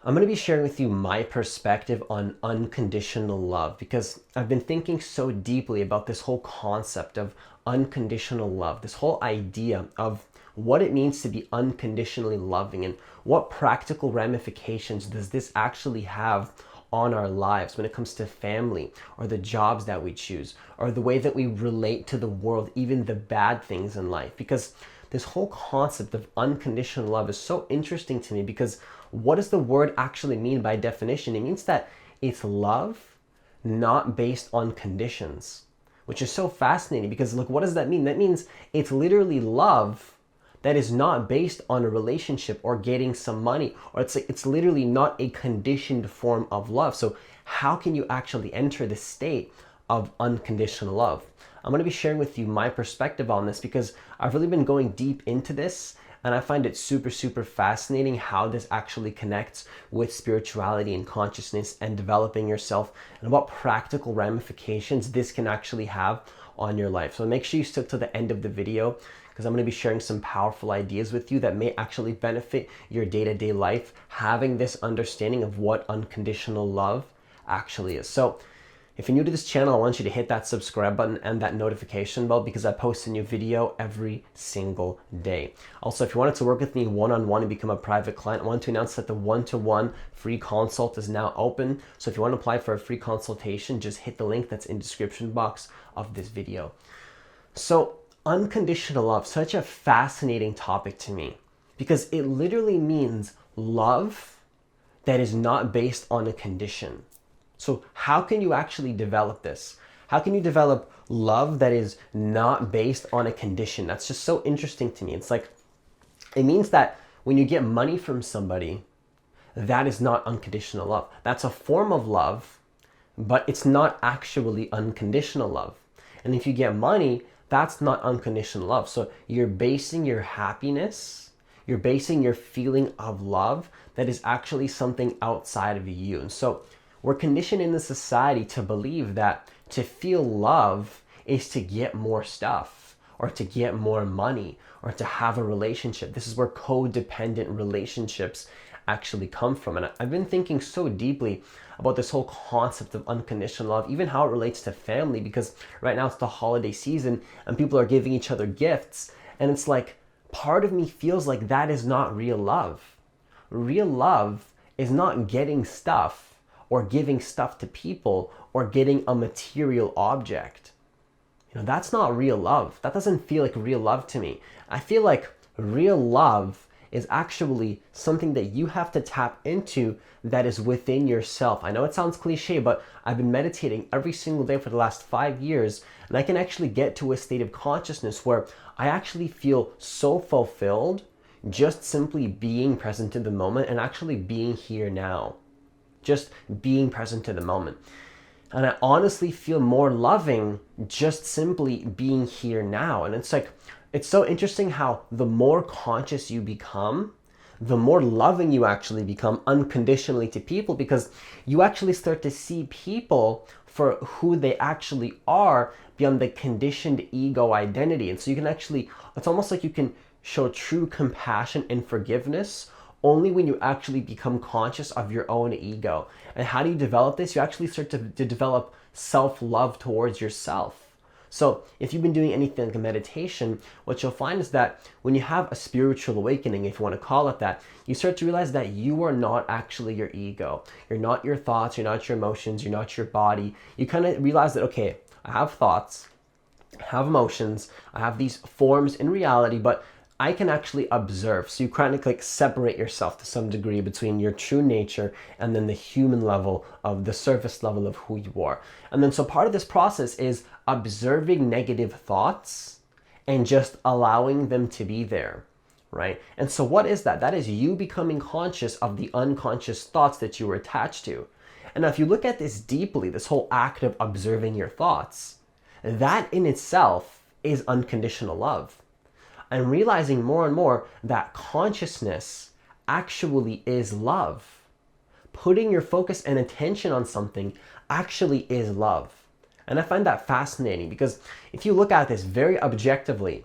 I'm going to be sharing with you my perspective on unconditional love because I've been thinking so deeply about this whole concept of unconditional love, this whole idea of what it means to be unconditionally loving and what practical ramifications does this actually have on our lives when it comes to family or the jobs that we choose or the way that we relate to the world, even the bad things in life. Because this whole concept of unconditional love is so interesting to me because what does the word actually mean by definition? It means that it's love not based on conditions, which is so fascinating because look, what does that mean? That means it's literally love that is not based on a relationship or getting some money, or it's literally not a conditioned form of love. So how can you actually enter the state of unconditional love? I'm going to be sharing with you my perspective on this because I've really been going deep into this and I find it super fascinating how this actually connects with spirituality and consciousness and developing yourself and what practical ramifications this can actually have on your life. So make sure you stick to the end of the video because I'm going to be sharing some powerful ideas with you that may actually benefit your day-to-day life, having this understanding of what unconditional love actually is. So if you're new to this channel, I want you to hit that subscribe button and that notification bell because I post a new video every single day. Also, if you wanted to work with me one-on-one and become a private client, I want to announce that the one-to-one free consult is now open. So if you want to apply for a free consultation, just hit the link that's in the description box of this video. So unconditional love, such a fascinating topic to me because it literally means love that is not based on a condition. So how can you actually develop this? How can you develop love that is not based on a condition? That's just so interesting to me. It's like, it means that when you get money from somebody, that is not unconditional love. That's a form of love, but it's not actually unconditional love. And if you get money, that's not unconditional love. So you're basing your happiness, you're basing your feeling of love that is actually something outside of you. And so we're conditioned in the society to believe that to feel love is to get more stuff or to get more money or to have a relationship. This is where codependent relationships actually come from. And I've been thinking so deeply about this whole concept of unconditional love, even how it relates to family, because right now it's the holiday season and people are giving each other gifts. And it's like, part of me feels like that is not real love. Real love is not getting stuff or giving stuff to people or getting a material object. You know, that's not real love. That doesn't feel like real love to me. I feel like real love is actually something that you have to tap into that is within yourself. I know it sounds cliche, but I've been meditating every single day for the last 5 years, and I can actually get to a state of consciousness where I actually feel so fulfilled just simply being present in the moment and actually being here now. Just being present in the moment. And I honestly feel more loving just simply being here now. And it's like, it's so interesting how the more conscious you become, the more loving you actually become unconditionally to people, because you actually start to see people for who they actually are beyond the conditioned ego identity. And so you can actually, it's almost like you can show true compassion and forgiveness only when you actually become conscious of your own ego. And how do you develop this? You actually start to develop self-love towards yourself. So if you've been doing anything like a meditation, what you'll find is that when you have a spiritual awakening, if you want to call it that, you start to realize that you are not actually your ego. You're not your thoughts, you're not your emotions, you're not your body. You kind of realize that, okay, I have thoughts, I have emotions, I have these forms in reality, but I can actually observe. So you kind of like separate yourself to some degree between your true nature and then the human level of the surface level of who you are. And then so part of this process is observing negative thoughts and just allowing them to be there, right? And so what is that? That is you becoming conscious of the unconscious thoughts that you were attached to. And now if you look at this deeply, this whole act of observing your thoughts, that in itself is unconditional love. I'm realizing more and more that consciousness actually is love. Putting your focus and attention on something actually is love. And I find that fascinating because if you look at this very objectively,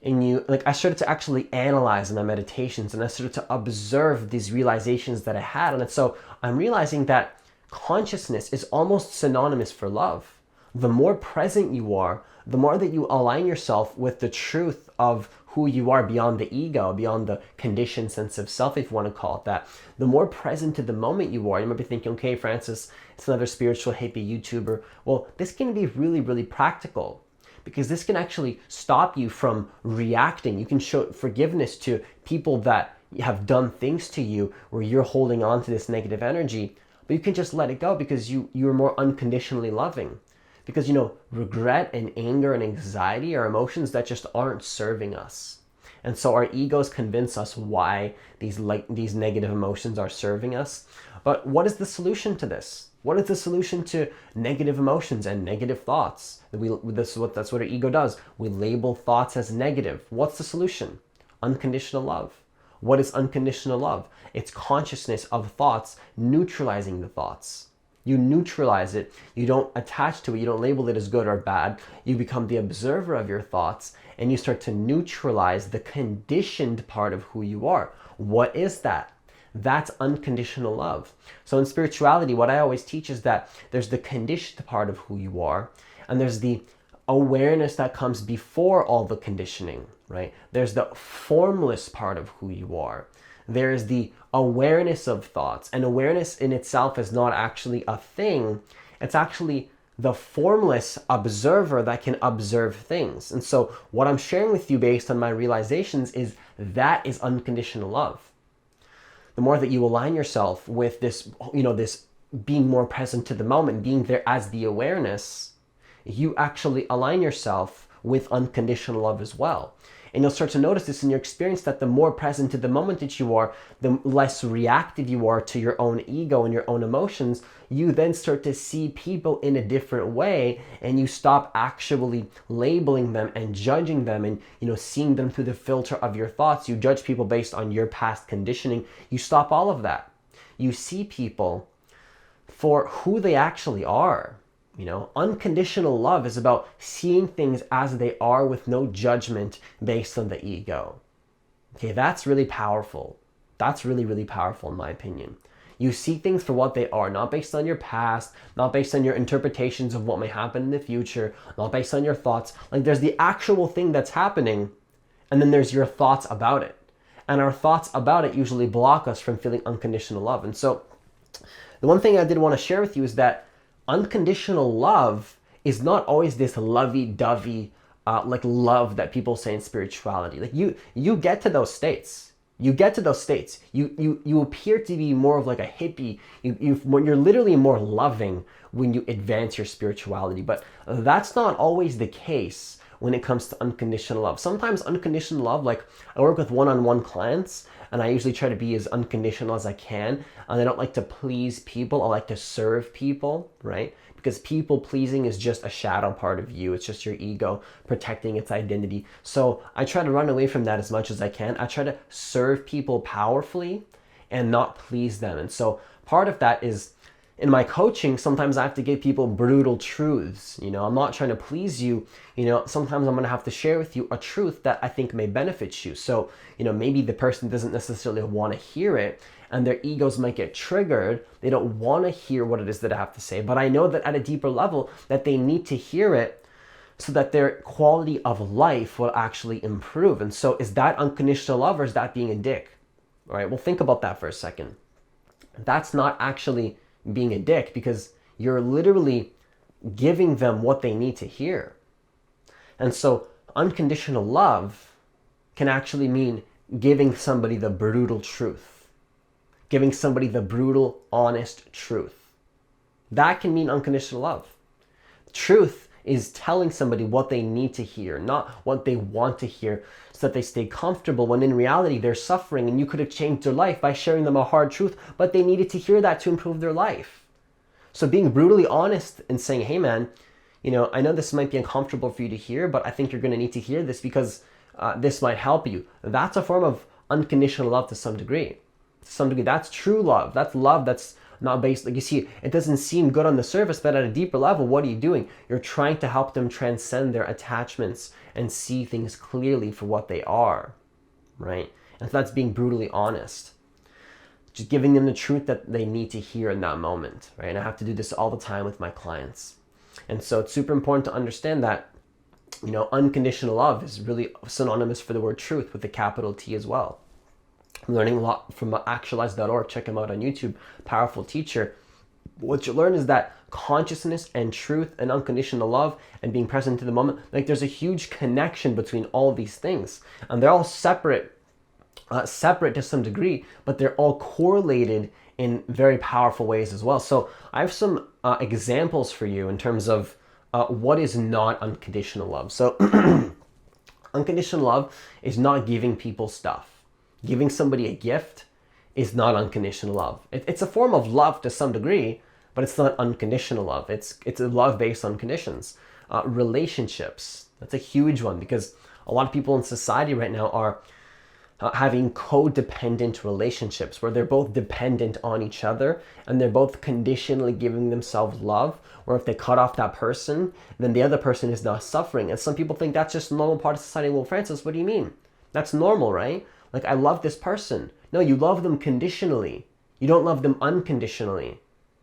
And I started to actually analyze in my meditations, and I started to observe these realizations that I had. And so I'm realizing that consciousness is almost synonymous for love. The more present you are, the more that you align yourself with the truth of who you are beyond the ego, beyond the conditioned sense of self, if you want to call it that, the more present to the moment you are. You might be thinking, okay, Francis, it's another spiritual hippie YouTuber. Well, this can be really, really practical, because this can actually stop you from reacting. You can show forgiveness to people that have done things to you where you're holding on to this negative energy, but you can just let it go because you're more unconditionally loving. Because, regret and anger and anxiety are emotions that just aren't serving us. And so our egos convince us why these negative emotions are serving us. But what is the solution to this? What is the solution to negative emotions and negative thoughts? That's what our ego does. We label thoughts as negative. What's the solution? Unconditional love. What is unconditional love? It's consciousness of thoughts neutralizing the thoughts. You neutralize it. You don't attach to it. You don't label it as good or bad. You become the observer of your thoughts, and you start to neutralize the conditioned part of who you are. What is that? That's unconditional love. So in spirituality, what I always teach is that there's the conditioned part of who you are, and there's the awareness that comes before all the conditioning, right? There's the formless part of who you are. There's the awareness of thoughts, and awareness in itself is not actually a thing. It's actually the formless observer that can observe things. And so what I'm sharing with you based on my realizations is that is unconditional love. The more that you align yourself with this, this being more present to the moment, being there as the awareness, you actually align yourself with unconditional love as well. And you'll start to notice this in your experience, that the more present to the moment that you are, the less reactive you are to your own ego and your own emotions. You then start to see people in a different way, and you stop actually labeling them and judging them and seeing them through the filter of your thoughts. You judge people based on your past conditioning. You stop all of that. You see people for who they actually are. Unconditional love is about seeing things as they are with no judgment based on the ego. Okay, that's really powerful. That's really, really powerful in my opinion. You see things for what they are, not based on your past, not based on your interpretations of what may happen in the future, not based on your thoughts. Like, there's the actual thing that's happening, and then there's your thoughts about it. And our thoughts about it usually block us from feeling unconditional love. And so the one thing I did want to share with you is that unconditional love is not always this lovey-dovey love that people say in spirituality. Like you get to those states. You get to those states. You appear to be more of like a hippie. You're literally more loving when you advance your spirituality. But that's not always the case when it comes to unconditional love. Sometimes unconditional love, like I work with one-on-one clients, and I usually try to be as unconditional as I can. And I don't like to please people. I like to serve people, right? Because people pleasing is just a shadow part of you. It's just your ego protecting its identity. So I try to run away from that as much as I can. I try to serve people powerfully and not please them. And so part of that is, in my coaching, sometimes I have to give people brutal truths. I'm not trying to please you. Sometimes I'm going to have to share with you a truth that I think may benefit you. So, maybe the person doesn't necessarily want to hear it, and their egos might get triggered. They don't want to hear what it is that I have to say, but I know that at a deeper level that they need to hear it so that their quality of life will actually improve. And so is that unconditional love, or is that being a dick? All right, well, think about that for a second. That's not actually being a dick, because you're literally giving them what they need to hear. And so unconditional love can actually mean giving somebody the brutal truth, giving somebody the brutal, honest truth. That can mean unconditional love. Truth is telling somebody what they need to hear, not what they want to hear, so that they stay comfortable, when in reality they're suffering, and you could have changed their life by sharing them a hard truth, but they needed to hear that to improve their life. So being brutally honest and saying, hey man, I know this might be uncomfortable for you to hear, but I think you're going to need to hear this because this might help you. That's a form of unconditional love to some degree. That's true love. That's love that's not based, like you see, it doesn't seem good on the surface, but at a deeper level, what are you doing? You're trying to help them transcend their attachments and see things clearly for what they are, right? And so that's being brutally honest. Just giving them the truth that they need to hear in that moment, right? And I have to do this all the time with my clients. And so it's super important to understand that, unconditional love is really synonymous for the word truth with a capital T as well. I'm learning a lot from actualize.org. Check him out on YouTube. Powerful teacher. What you learn is that consciousness and truth and unconditional love and being present to the moment, like there's a huge connection between all of these things. And they're all separate to some degree, but they're all correlated in very powerful ways as well. So I have some examples for you in terms of what is not unconditional love. So unconditional love is not giving people stuff. Giving somebody a gift is not unconditional love. It's a form of love to some degree, but it's not unconditional love. It's a love based on conditions. Relationships, that's a huge one, because a lot of people in society right now are having codependent relationships where they're both dependent on each other and they're both conditionally giving themselves love, where if they cut off that person, then the other person is now suffering. And some people think that's just a normal part of society. Well, Francis, what do you mean? That's normal, right? Like, I love this person. No, you love them conditionally. You don't love them unconditionally,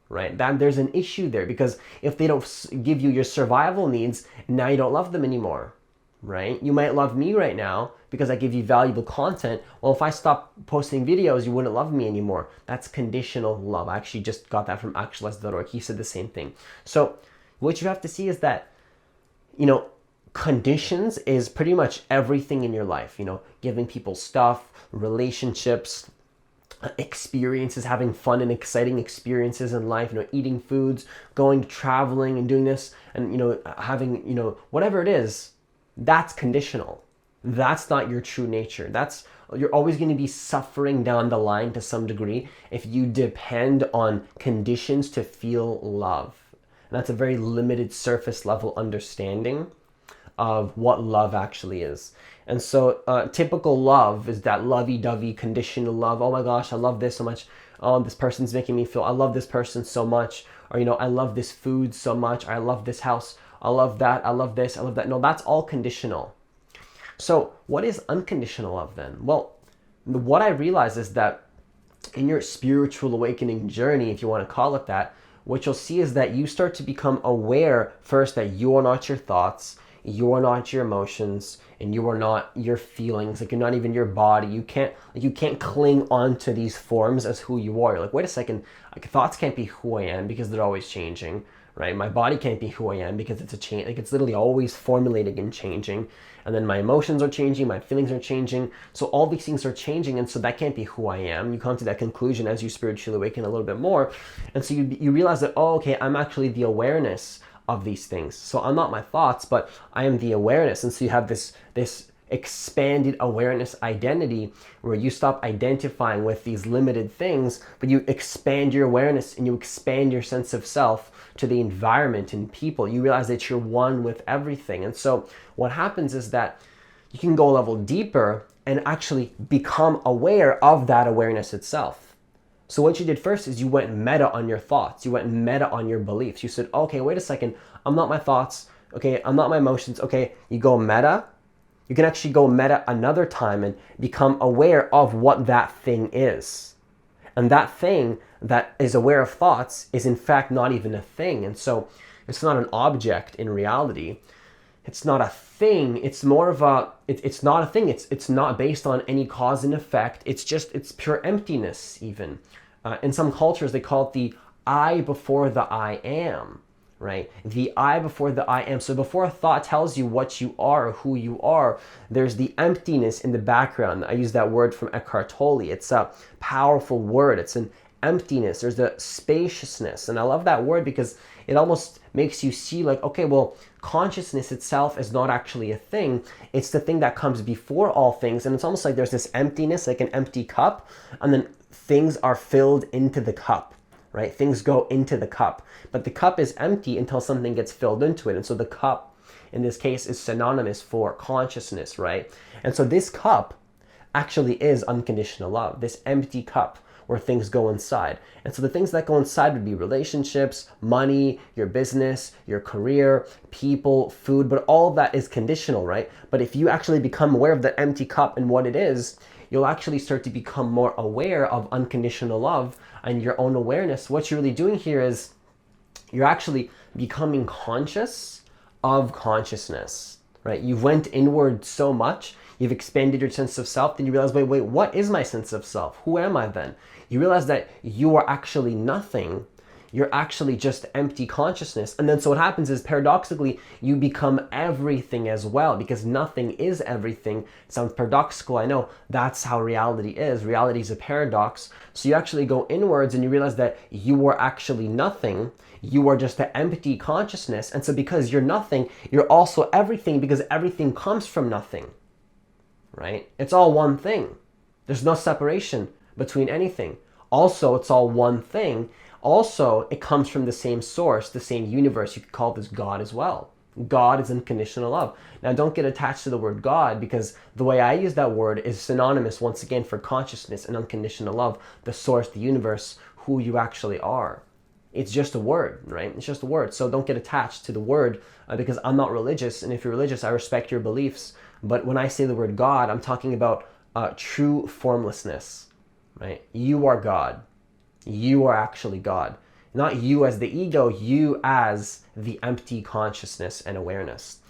right? There's an issue there, because if they don't give you your survival needs, now you don't love them anymore, right? You might love me right now because I give you valuable content. Well, if I stop posting videos, you wouldn't love me anymore. That's conditional love. I actually just got that from actualize.org. He said the same thing. So what you have to see is that, conditions is pretty much everything in your life, giving people stuff, relationships, experiences, having fun and exciting experiences in life, eating foods, going traveling and doing this, and having, whatever it is, that's conditional. That's not your true nature. You're always going to be suffering down the line to some degree if you depend on conditions to feel love. And that's a very limited surface level understanding of what love actually is. And so typical love is that lovey-dovey conditional love. Oh my gosh, I love this so much. Oh, this person's making me feel, I love this person so much. Or, I love this food so much. Or, I love this house. I love that. I love this. I love that. No, that's all conditional. So what is unconditional love then? Well, what I realize is that in your spiritual awakening journey, if you want to call it that, what you'll see is that you start to become aware first that you are not your thoughts, you are not your emotions, and you are not your feelings. Like, you're not even your body. You can't cling on to these forms as who you are. You're like, wait a second, like, thoughts can't be who I am because they're always changing, right? My body can't be who I am because it's a change. Like, it's literally always formulating and changing. And then my emotions are changing, my feelings are changing. So all these things are changing, and so that can't be who I am. You come to that conclusion as you spiritually awaken a little bit more. And so you realize that, oh, okay, I'm actually the awareness of these things. So I'm not my thoughts, but I am the awareness. And so you have this expanded awareness identity where you stop identifying with these limited things, but you expand your awareness and you expand your sense of self to the environment and people. You realize that you're one with everything. And so what happens is that you can go a level deeper and actually become aware of that awareness itself. So what you did first is you went meta on your thoughts. You went meta on your beliefs. You said, okay, wait a second. I'm not my thoughts. Okay, I'm not my emotions. Okay, you go meta. You can actually go meta another time and become aware of what that thing is. And that thing that is aware of thoughts is in fact not even a thing. And so it's not an object in reality. It's not a thing. It's more of it's not a thing. It's not based on any cause and effect. It's pure emptiness even. In some cultures, they call it the I before the I am, right? The I before the I am. So before a thought tells you what you are or who you are, there's the emptiness in the background. I use that word from Eckhart Tolle. It's a powerful word. It's an emptiness. There's the spaciousness. And I love that word because it almost makes you see like, okay, well, consciousness itself is not actually a thing. It's the thing that comes before all things. And it's almost like there's this emptiness, like an empty cup, and then things are filled into the cup, right? Things go into the cup, but the cup is empty until something gets filled into it. And so the cup in this case is synonymous for consciousness, right? And so this cup actually is unconditional love, this empty cup, where things go inside. And so the things that go inside would be relationships, money, your business, your career, people, food, but all of that is conditional, right? But if you actually become aware of the empty cup and what it is, you'll actually start to become more aware of unconditional love and your own awareness. What you're really doing here is you're actually becoming conscious of consciousness, right? You've went inward so much, you've expanded your sense of self, then you realize, wait, what is my sense of self? Who am I then? You realize that you are actually nothing. You're actually just empty consciousness. And then so what happens is, paradoxically, you become everything as well, because nothing is everything. It sounds paradoxical, I know. That's how reality is. Reality is a paradox. So you actually go inwards and you realize that you are actually nothing. You are just an empty consciousness. And so because you're nothing, you're also everything, because everything comes from nothing, right? It's all one thing. There's no separation between anything. Also, it's all one thing. Also, it comes from the same source, the same universe. You could call this God as well. God is unconditional love. Now, don't get attached to the word God, because the way I use that word is synonymous, once again, for consciousness and unconditional love, the source, the universe, who you actually are. It's just a word, right? It's just a word. So don't get attached to the word, because I'm not religious. And if you're religious, I respect your beliefs. But when I say the word God, I'm talking about true formlessness, right? You are God. You are actually God. Not you as the ego, you as the empty consciousness and awareness.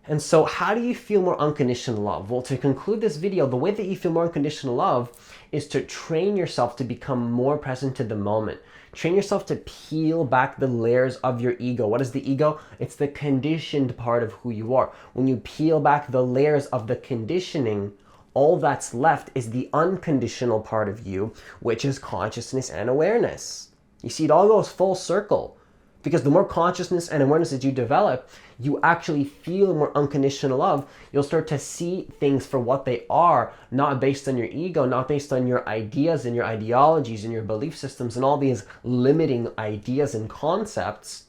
And so how do you feel more unconditional love? Well, to conclude this video, the way that you feel more unconditional love is to train yourself to become more present to the moment. Train yourself to peel back the layers of your ego. What is the ego? It's the conditioned part of who you are. When you peel back the layers of the conditioning, all that's left is the unconditional part of you, which is consciousness and awareness. You see, it all goes full circle, because the more consciousness and awareness that you develop, you actually feel more unconditional love. You'll start to see things for what they are, not based on your ego, not based on your ideas and your ideologies and your belief systems and all these limiting ideas and concepts.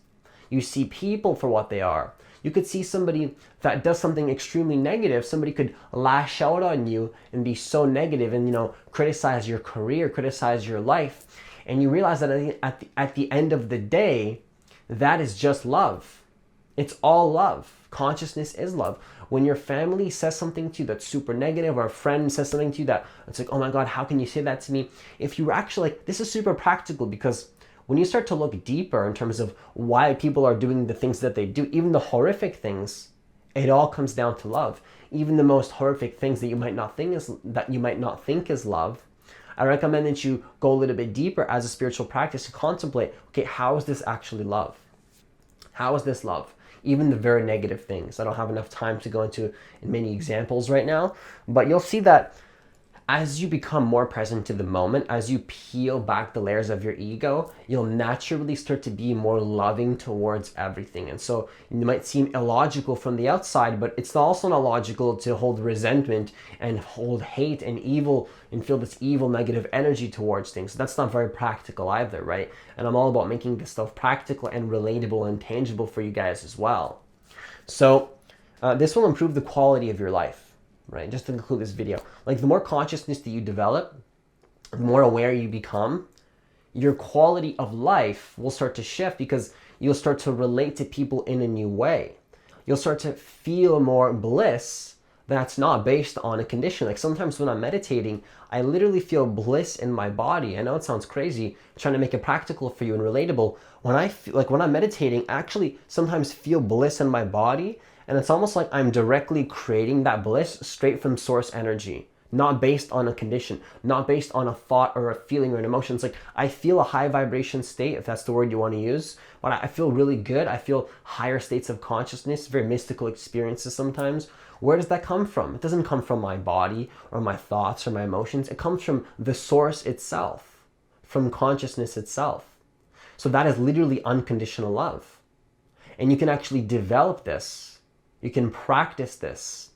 You see people for what they are. You could see somebody that does something extremely negative. Somebody could lash out on you and be so negative and, criticize your career, criticize your life. And you realize that at the end of the day, that is just love. It's all love. Consciousness is love. When your family says something to you that's super negative, or a friend says something to you that it's like, oh my God, how can you say that to me? If you were actually, this is super practical, because when you start to look deeper in terms of why people are doing the things that they do, even the horrific things, it all comes down to love. Even the most horrific things that you might not think is love, I recommend that you go a little bit deeper as a spiritual practice to contemplate, okay, how is this actually love? How is this love? Even the very negative things. I don't have enough time to go into many examples right now, but you'll see that as you become more present to the moment, as you peel back the layers of your ego, you'll naturally start to be more loving towards everything. And so it might seem illogical from the outside, but it's also not logical to hold resentment and hold hate and evil and feel this evil negative energy towards things. So that's not very practical either, right? And I'm all about making this stuff practical and relatable and tangible for you guys as well. So this will improve the quality of your life. Right, just to conclude this video, like the more consciousness that you develop, the more aware you become, your quality of life will start to shift, because you'll start to relate to people in a new way. You'll start to feel more bliss that's not based on a condition. Like sometimes when I'm meditating, I literally feel bliss in my body. I know it sounds crazy, I'm trying to make it practical for you and relatable. When I'm meditating, I actually sometimes feel bliss in my body. And it's almost like I'm directly creating that bliss straight from source energy, not based on a condition, not based on a thought or a feeling or an emotion. It's like I feel a high vibration state, if that's the word you want to use. But I feel really good. I feel higher states of consciousness, very mystical experiences sometimes. Where does that come from? It doesn't come from my body or my thoughts or my emotions. It comes from the source itself, from consciousness itself. So that is literally unconditional love. And you can actually develop this. You can practice this.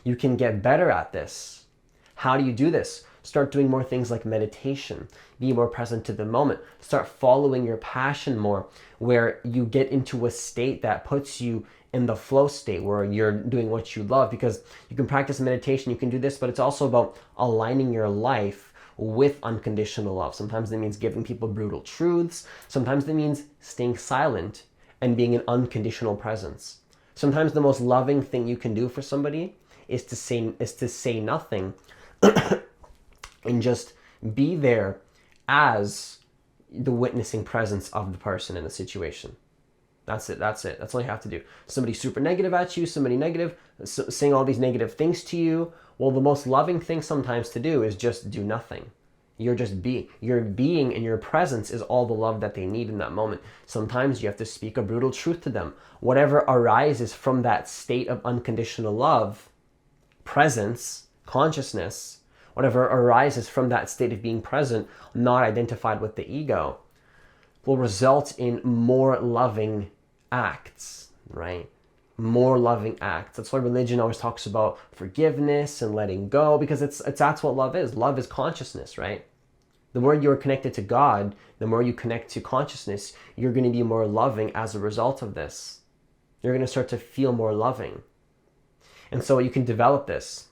You can get better at this. How do you do this? Start doing more things like meditation. Be more present to the moment. Start following your passion more, where you get into a state that puts you in the flow state, where you're doing what you love. Because you can practice meditation, you can do this, but it's also about aligning your life with unconditional love. Sometimes that means giving people brutal truths. Sometimes that means staying silent and being an unconditional presence. Sometimes the most loving thing you can do for somebody is to say nothing and just be there as the witnessing presence of the person in the situation. That's it. That's all you have to do. Somebody super negative at you, somebody negative, saying all these negative things to you. Well, the most loving thing sometimes to do is just do nothing. You're just being. Your being and your presence is all the love that they need in that moment. Sometimes you have to speak a brutal truth to them. Whatever arises from that state of unconditional love, presence, consciousness, whatever arises from that state of being present, not identified with the ego, will result in more loving acts, right? More loving acts. That's why religion always talks about forgiveness and letting go, because that's what love is. Love is consciousness, right? The more you're connected to God, the more you connect to consciousness, you're going to be more loving as a result of this. You're going to start to feel more loving. And so you can develop this.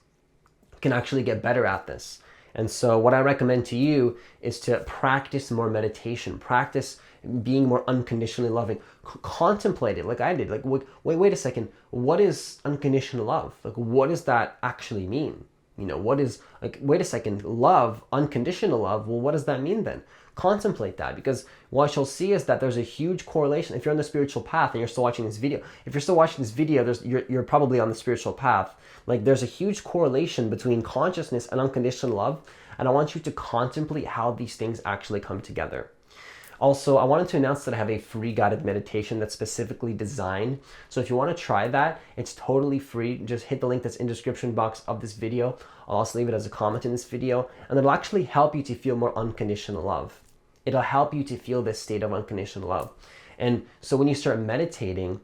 You can actually get better at this. And so what I recommend to you is to practice more meditation, practice being more unconditionally loving, contemplate it like I did. Like, wait a second, what is unconditional love? Like, what does that actually mean? You know, what is, like, wait a second, love, unconditional love, well, what does that mean then? Contemplate that, because what you'll see is that there's a huge correlation. If you're on the spiritual path and you're still watching this video, you're probably on the spiritual path. Like, there's a huge correlation between consciousness and unconditional love, and I want you to contemplate how these things actually come together. Also, I wanted to announce that I have a free guided meditation that's specifically designed. So if you want to try that, it's totally free. Just hit the link that's in the description box of this video. I'll also leave it as a comment in this video, and it'll actually help you to feel more unconditional love. It'll help you to feel this state of unconditional love. And so when you start meditating,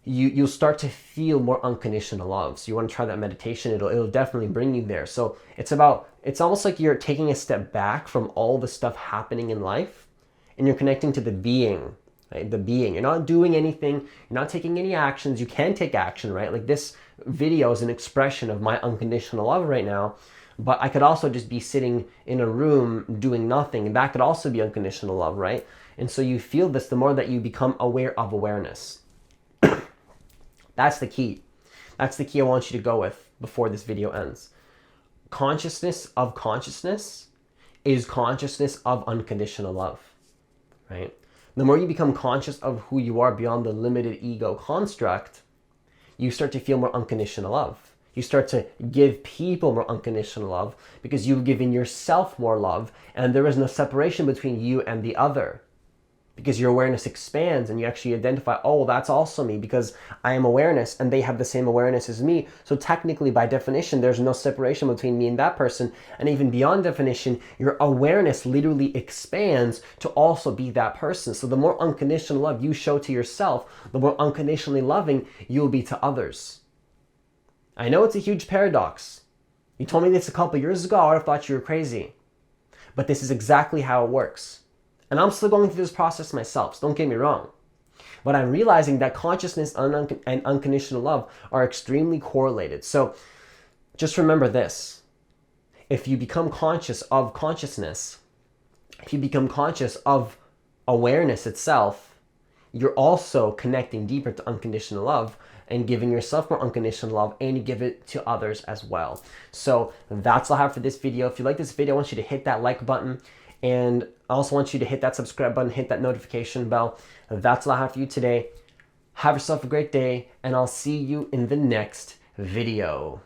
you'll start to feel more unconditional love. So you want to try that meditation, it'll definitely bring you there. So it's almost like you're taking a step back from all the stuff happening in life, and you're connecting to the being, right? The being. You're not doing anything. You're not taking any actions. You can take action, right? Like, this video is an expression of my unconditional love right now, but I could also just be sitting in a room doing nothing, and that could also be unconditional love, right? And so you feel this the more that you become aware of awareness. That's the key. That's the key I want you to go with before this video ends. Consciousness of consciousness is consciousness of unconditional love. Right? The more you become conscious of who you are beyond the limited ego construct, you start to feel more unconditional love. You start to give people more unconditional love because you've given yourself more love, and there is no separation between you and the other. Because your awareness expands and you actually identify, oh, that's also me, because I am awareness and they have the same awareness as me. So technically, by definition, there's no separation between me and that person. And even beyond definition, your awareness literally expands to also be that person. So the more unconditional love you show to yourself, the more unconditionally loving you'll be to others. I know it's a huge paradox. You told me this a couple years ago, I would have thought you were crazy. But this is exactly how it works. And I'm still going through this process myself, so don't get me wrong. But I'm realizing that consciousness and unconditional love are extremely correlated. So just remember this. If you become conscious of consciousness, if you become conscious of awareness itself, you're also connecting deeper to unconditional love and giving yourself more unconditional love, and you give it to others as well. So that's all I have for this video. If you like this video, I want you to hit that like button. And I also want you to hit that subscribe button, hit that notification bell. That's all I have for you today. Have yourself a great day, and I'll see you in the next video.